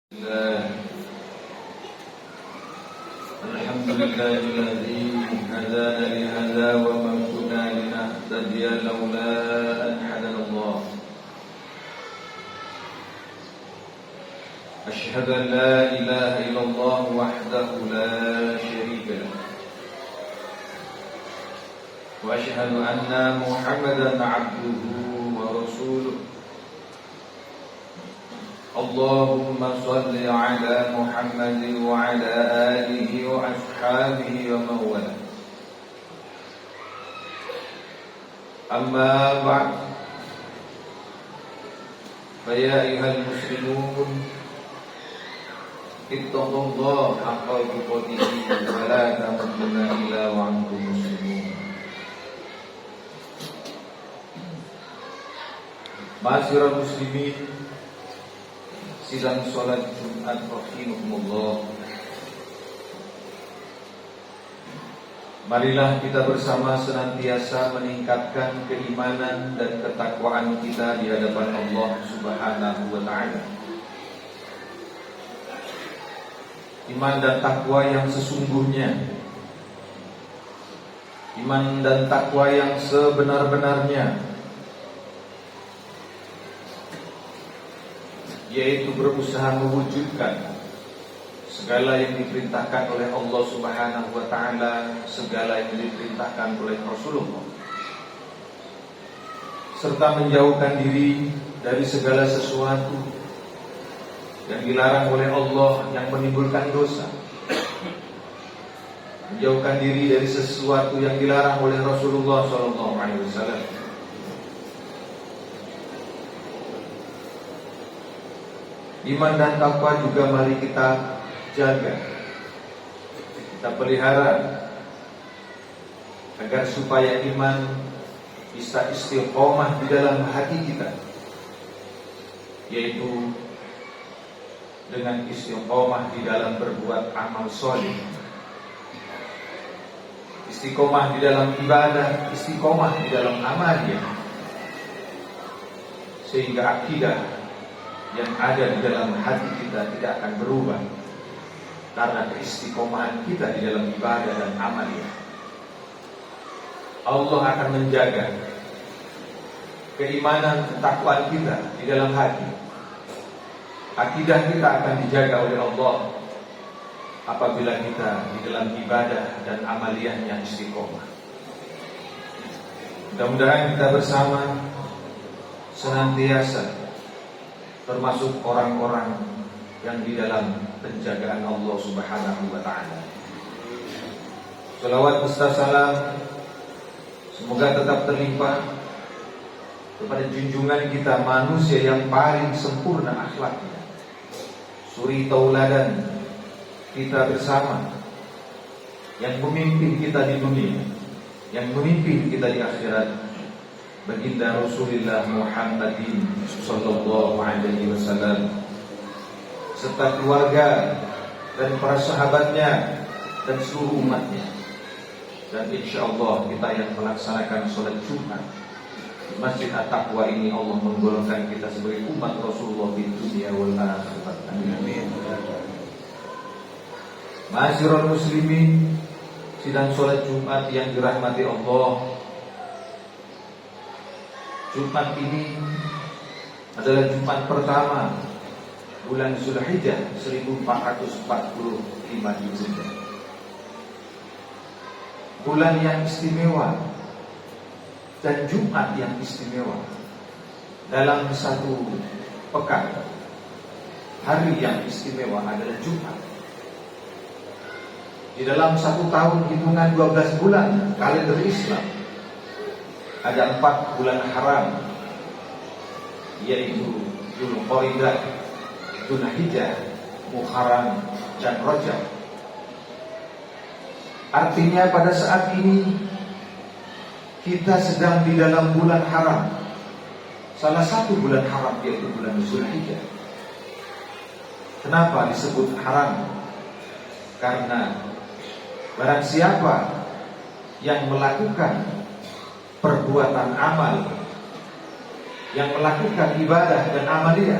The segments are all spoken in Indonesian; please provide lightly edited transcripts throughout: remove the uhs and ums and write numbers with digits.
Alhamdulillahilladzi hadana li hadza wa ma kunna linahtadiya laula an hadanallah. Asyhadu an la ilaha illallah wahdahu la syarika lah. Wa asyhadu anna Muhammadan 'abduhu wa rasuluh. Allahumma salli ala Muhammadin wa ala alihi wa ashabihi wa man wala. Amma ba'd. Fa ya ayyuhal muslimun ittaqullaha haqqa tuqatih wa la tamutunna illa wa antum muslimun. Ma'asyiral muslimin, sidang sholat Jumat rahimakumullah. Marilah kita bersama senantiasa meningkatkan keimanan dan ketakwaan kita di hadapan Allah Subhanahu wa ta'ala. Iman dan takwa yang sesungguhnya, iman dan takwa yang sebenar-benarnya, yaitu berusaha mewujudkan segala yang diperintahkan oleh Allah Subhanahu wa ta'ala, segala yang diperintahkan oleh Rasulullah, serta menjauhkan diri dari segala sesuatu yang dilarang oleh Allah yang menimbulkan dosa, menjauhkan diri dari sesuatu yang dilarang oleh Rasulullah SAW. Iman dan takwa juga mari kita jaga, kita pelihara, agar supaya iman bisa istiqomah di dalam hati kita, yaitu dengan istiqomah di dalam berbuat amal soleh, istiqomah di dalam ibadah, istiqomah di dalam amalnya, sehingga akidah yang ada di dalam hati kita tidak akan berubah karena keistiqomahan kita di dalam ibadah dan amalnya. Allah akan menjaga keimanan, ketakwaan kita di dalam hati. Akidah kita akan dijaga oleh Allah apabila kita di dalam ibadah dan amaliyahnya istiqomah. Mudah-mudahan kita bersama senantiasa termasuk orang-orang yang di dalam penjagaan Allah Subhanahu wa ta'ala. Salawat beserta salam semoga tetap terlimpah kepada junjungan kita, manusia yang paling sempurna akhlaknya, suri tauladan kita bersama, yang memimpin kita di dunia, yang memimpin kita di akhirat, baginda Rasulullah Muhammadin sallallahu alaihi wasallam, serta keluarga dan para sahabatnya dan seluruh umatnya. Dan insyaallah kita yang melaksanakan sholat Jumat di Masjid At-Taqwa ini, Allah menggolongkan kita sebagai umat Rasulullah di dunia wal akhirat. Amin. Ma'asyiral muslimin, sidang sholat Jumat yang dirahmati Allah, Jumat ini adalah Jumat pertama bulan Zulhijjah 1445 Hijriah. Bulan yang istimewa dan Jumat yang istimewa dalam satu pekan. Hari yang istimewa adalah Jumat. Di dalam satu tahun hitungan 12 bulan kalender Islam, ada 4 bulan haram, yaitu Dzulqa'dah, Dzulhijjah, Muharram, dan Rajab. Artinya pada saat ini kita sedang di dalam bulan haram. Salah satu bulan haram yaitu bulan Dzulhijjah. Kenapa disebut haram? Karena barang siapa yang melakukan perbuatan amal, yang melakukan ibadah dan amaliyah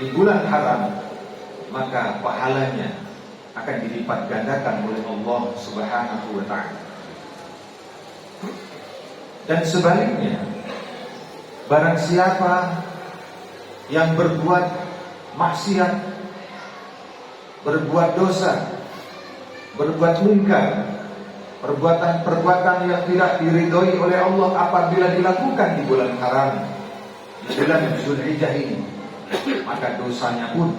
di bulan haram, maka pahalanya akan dilipat gandakan oleh Allah Subhanahu wa ta'ala. Dan sebaliknya, barang siapa yang berbuat maksiat, berbuat dosa, berbuat munkar, perbuatan-perbuatan yang tidak diridhoi oleh Allah apabila dilakukan di bulan haram, di bulan Zulhijjah ini, maka dosanya pun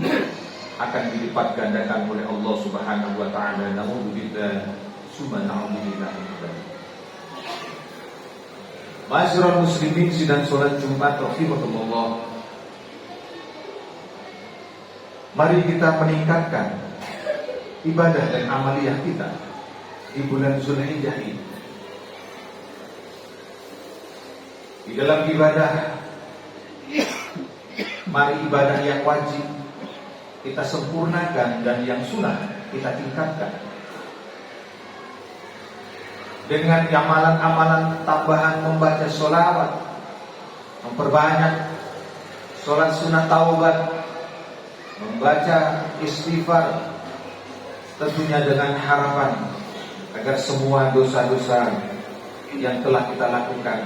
akan dilipat gandakan oleh Allah Subhanahu wa ta'ala. Na'udzubillah, summa na'udzubillah. Ma'asyiral muslimin, sidang salat Jumat rahimakumullah. Mari kita meningkatkan ibadah dan amaliyah kita di bulan Zulhijjah ini. Di dalam ibadah, mari ibadah yang wajib kita sempurnakan dan yang sunnah kita tingkatkan. Dengan amalan-amalan tambahan membaca sholawat, memperbanyak sholat sunnah taubat, membaca istighfar, tentunya dengan harapan agar semua dosa-dosa yang telah kita lakukan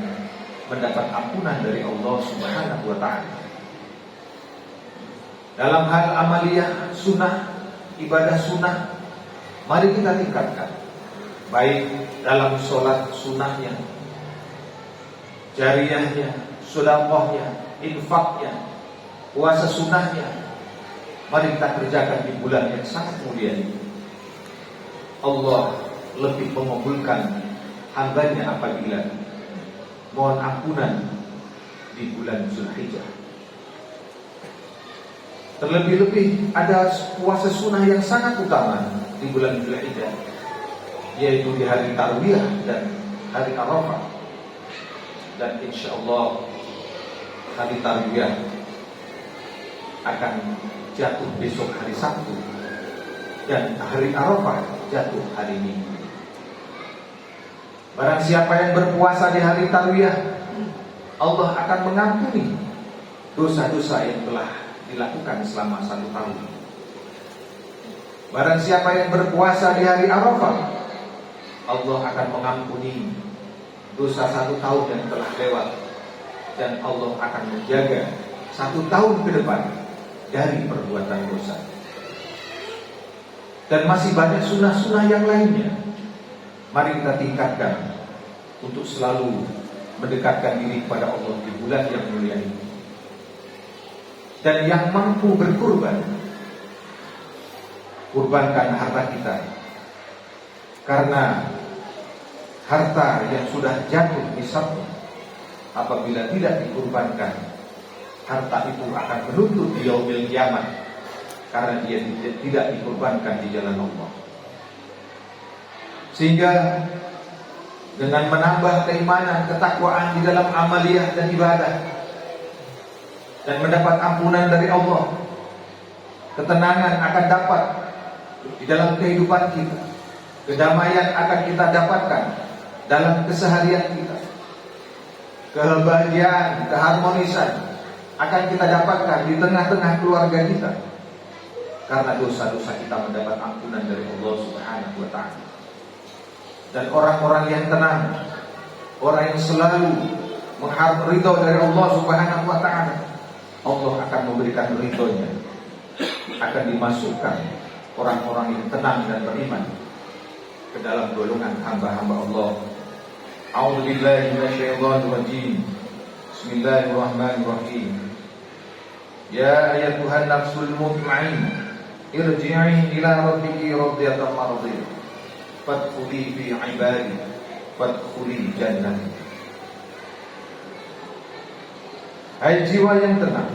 mendapat ampunan dari Allah Subhanahu wa ta'ala. Dalam hal amaliyah sunnah, ibadah sunnah, mari kita tingkatkan, baik dalam sholat sunnahnya, jariyahnya, sedekahnya, infaknya, puasa sunnahnya, mari kita kerjakan di bulan yang sangat mulia ini. Allah lebih mengabulkan hambanya apabila mohon ampunan di bulan Zulhijjah. Terlebih-lebih ada puasa sunnah yang sangat utama di bulan Zulhijjah, yaitu di hari Tarwiyah dan hari Arafah. Dan insya Allah hari Tarwiyah akan jatuh besok hari Sabtu, dan hari Arafah jatuh hari Minggu. Barang siapa yang berpuasa di hari Tarwiyah, Allah akan mengampuni dosa-dosa yang telah dilakukan selama 1 tahun. Barang siapa yang berpuasa di hari Arafah, Allah akan mengampuni dosa 1 tahun yang telah lewat, dan Allah akan menjaga 1 tahun ke depan dari perbuatan dosa. Dan masih banyak sunnah-sunnah yang lainnya. Mari kita tingkatkan untuk selalu mendekatkan diri kepada Allah di bulan yang mulia ini. Dan yang mampu berkurban, kurbankan harta kita, karena harta yang sudah jatuh nisabnya, apabila tidak dikurbankan, harta itu akan menuntut di yaumil kiamat, karena dia tidak dikurbankan di jalan Allah. Sehingga dengan menambah keimanan, ketakwaan di dalam amaliyah dan ibadah, dan mendapat ampunan dari Allah, ketenangan akan dapat di dalam kehidupan kita, kedamaian akan kita dapatkan dalam keseharian kita, kebahagiaan, keharmonisan akan kita dapatkan di tengah-tengah keluarga kita, karena dosa-dosa kita mendapat ampunan dari Allah Subhanahu wa ta'ala. Dan orang-orang yang tenang, orang yang selalu mengharap ridho dari Allah Subhanahu wa ta'ala, Allah akan memberikan ridhonya, akan dimasukkan orang-orang yang tenang dan beriman ke dalam golongan hamba-hamba Allah. A'udzubillahi minasyaitonir rajim. Bismillahirrahmanirrahim. Ya ayyatuhan nafsul mutmainnah, irji'i ila rabbiki radiyatan mardiyah, fadkhuli fi ibadi, fadkhuli jannati. Hai jiwa yang tenang,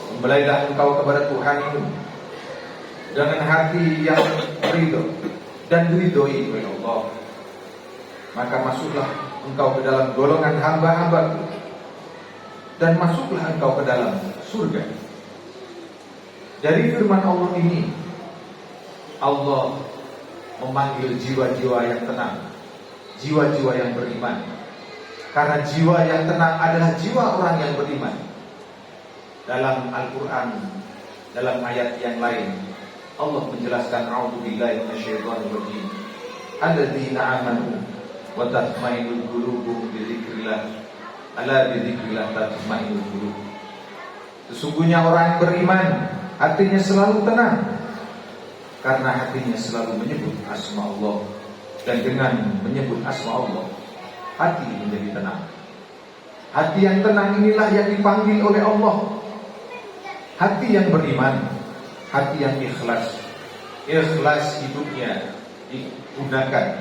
kembalilah engkau kepada Tuhanmu dengan hati yang ridho dan diridhoi oleh Allah, maka masuklah engkau ke dalam golongan hamba-Hamba-Ku, dan masuklah engkau ke dalam surga. Dari firman Allah ini, Allah memanggil jiwa-jiwa yang tenang, jiwa-jiwa yang beriman. Karena jiwa yang tenang adalah jiwa orang yang beriman. Dalam Al-Quran Dalam ayat yang lain Allah menjelaskan a'udzubillahi minasyaitonir rajim. Alladzina amanu wa tatma'innul qulubuhum bidzikrillah. Ala bidzikrillah tatma'innul qulub. Sesungguhnya orang yang beriman hatinya selalu tenang karena hatinya selalu menyebut asma Allah. Dan dengan menyebut asma Allah, hati menjadi tenang. Hati yang tenang inilah yang dipanggil oleh Allah. Hati yang beriman, hati yang ikhlas. Ikhlas hidupnya digunakan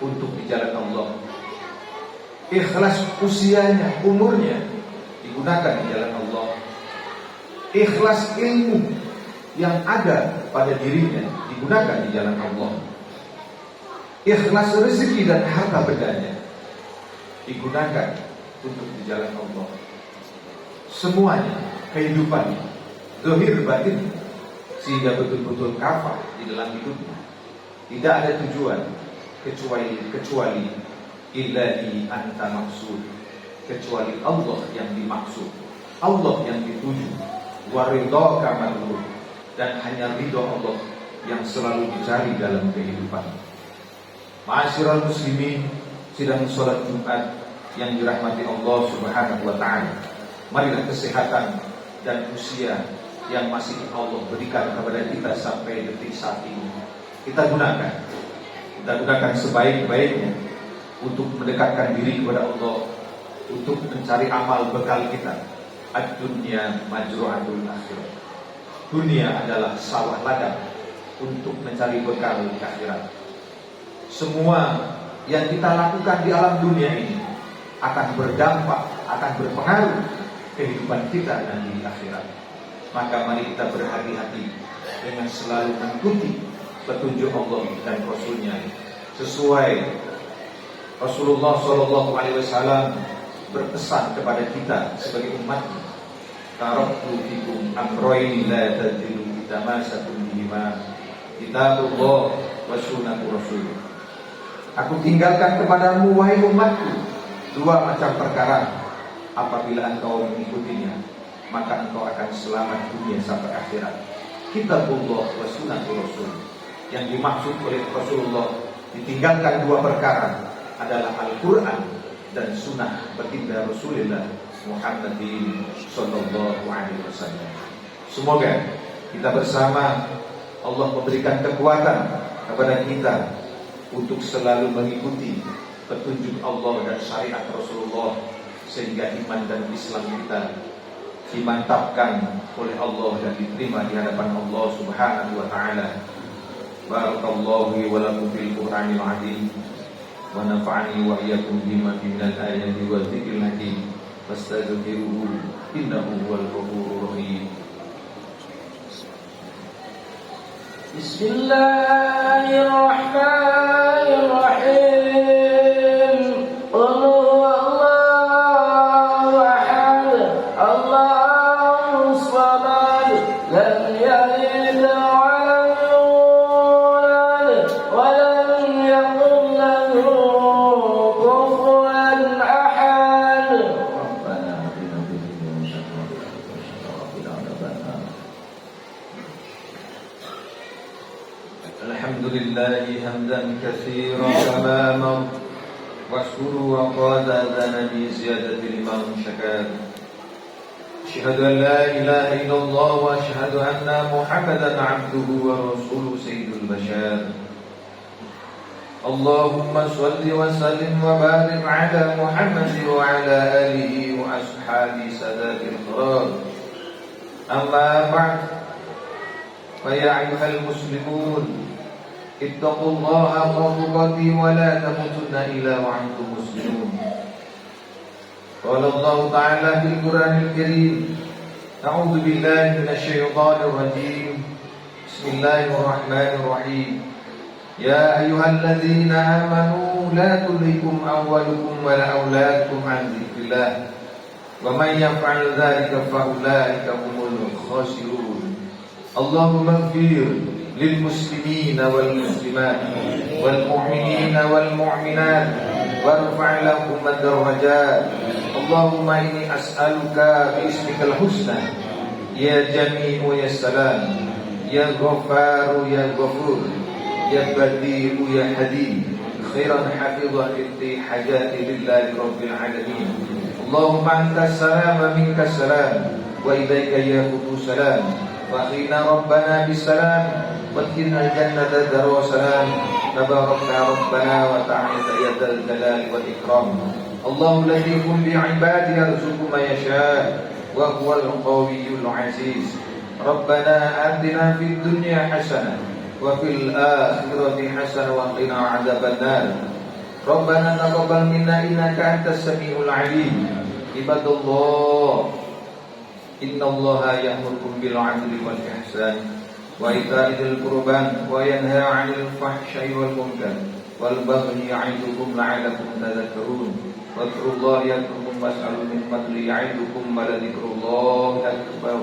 untuk di jalan Allah. Ikhlas usianya, umurnya digunakan di jalan Allah. Ikhlas ilmu yang ada pada dirinya digunakan di jalan Allah. Ikhlas rezeki dan harta bendanya digunakan untuk di jalan Allah. Semuanya kehidupan zahir batin sehingga betul-betul kafah di dalam hidupnya. Tidak ada tujuan kecuali ilahi anta maksud, kecuali Allah yang dimaksud, Allah yang dituju, waridhaka madhur, dan hanya ridho Allah yang selalu dicari dalam kehidupan. Ma'asyiral muslimin, sidang salat Jumat yang dirahmati Allah Subhanahu wa taala. Marilah kesehatan dan usia yang masih Allah berikan kepada kita sampai detik saat ini kita gunakan sebaik-baiknya untuk mendekatkan diri kepada Allah, untuk mencari amal bekal kita. Ad-dunya majru'atul akhirah. Dunia adalah sawah ladang untuk mencari bekal di akhirat. Semua yang kita lakukan di alam dunia ini akan berdampak, akan berpengaruh kehidupan kita nanti di akhirat. Maka mari kita berhati-hati dengan selalu mengikuti petunjuk Allah dan Rasulnya. Sesuai Rasulullah SAW berpesan kepada kita sebagai umatnya, taraktu fikum amroyn la tadilu tamasakum bihima, kitabullah wa sunnatu rasul. Aku tinggalkan kepadamu wahai umatku dua macam perkara, apabila engkau mengikutinya maka engkau akan selamat dunia sampai akhirat. Kitabullah wa sunnatu rasul. Yang dimaksud oleh Rasulullah ditinggalkan dua perkara adalah Al-Quran dan sunnah baginda Rasulullah Muhammadin sallallahu alaihi wasallam. Semoga kita bersama Allah memberikan kekuatan kepada kita untuk selalu mengikuti petunjuk Allah dan syariat Rasulullah, sehingga iman dan Islam kita dimantapkan oleh Allah dan diterima di hadapan Allah Subhanahu wa taala. Barakallahu li wa lakum fil Qur'anil 'azim wa nafa'ani wa iyyakum bima fihi minal ayati wa dzikril hakim. Fastaghfiruhu innahu huwal ghafurur rahim. Bismillahirrahmanirrahim. Allahu ahad, Allahu samad, lam yalid wa lam yulad wa lam yakul lahu kufuwan ahad. Rabbana atina fid dunya hasanatan wa qina adzabannar. Alhamdulillahi hamdan katsiran kama mar washkuru wa qad adana bi ziyadati liman syakar. Asyhadu an la ilaha illallah wa asyhadu anna Muhammadan 'abduhu wa rasuluhu sayyidul bashar. Allahumma shalli wa sallim wa barik 'ala Muhammad wa 'ala alihi wa ashabi sadatil qrar. Amma ba'd. Fa ya ayyuhal muslimun, ittaqullaha haqqa tuqatih wa la tamutunna illa wa antum muslimun. Qala Allah Ta'ala fil Qur'anil Karim, a'udzu billahi minasy syaithanir rajim. Bismillahirrahmanirrahim. Ya ayyuhalladzina amanu la tulhikum amwalukum wa la auladukum an dzikrillah. Wa man yaf'al dzalika fa ulaika humul khasirun. Allahumma ighfir lil muslimina wal muslimat wal mu'minina wal mu'minat warfa' lahum ad-darajat. Allahumma inni as'aluka bi ismikal husna Ya Jami'u ya Salam, Ya Ghafaru ya Ghafur, Ya Badi'u ya Hadi, khairan hafidhan li hajati lillahi rabbil alamin. Allahumma anta salam wa minka salam, wa ilaika ya Qudus salam, wa khina rabbana bisalam, wa khina jannata daru salam, tabarakna rabbana wa ta'ala ya dzal jalali wal ikram. Allahu latifun bi ibadihi yarzuqu ma yasha wa huwal qawiyyul aziz. Rabbana atina fid dunya hasanah wa fil akhirati hasanah wa qina adzabannar. Rabbana taqabbal minna innaka antas samiul alim. Ibadallah, innallaha ya'murukum bil 'adli wal ihsan wa ita'i dzil qurban wa yanha 'anil fahsya'i wal munkar wal baghi ya'idukum la'allakum tadhakkarun. Wadhkurullaha yadhkurkum was'aluhu min fadlihi ya'idukum wa la dzikrullahi akbar.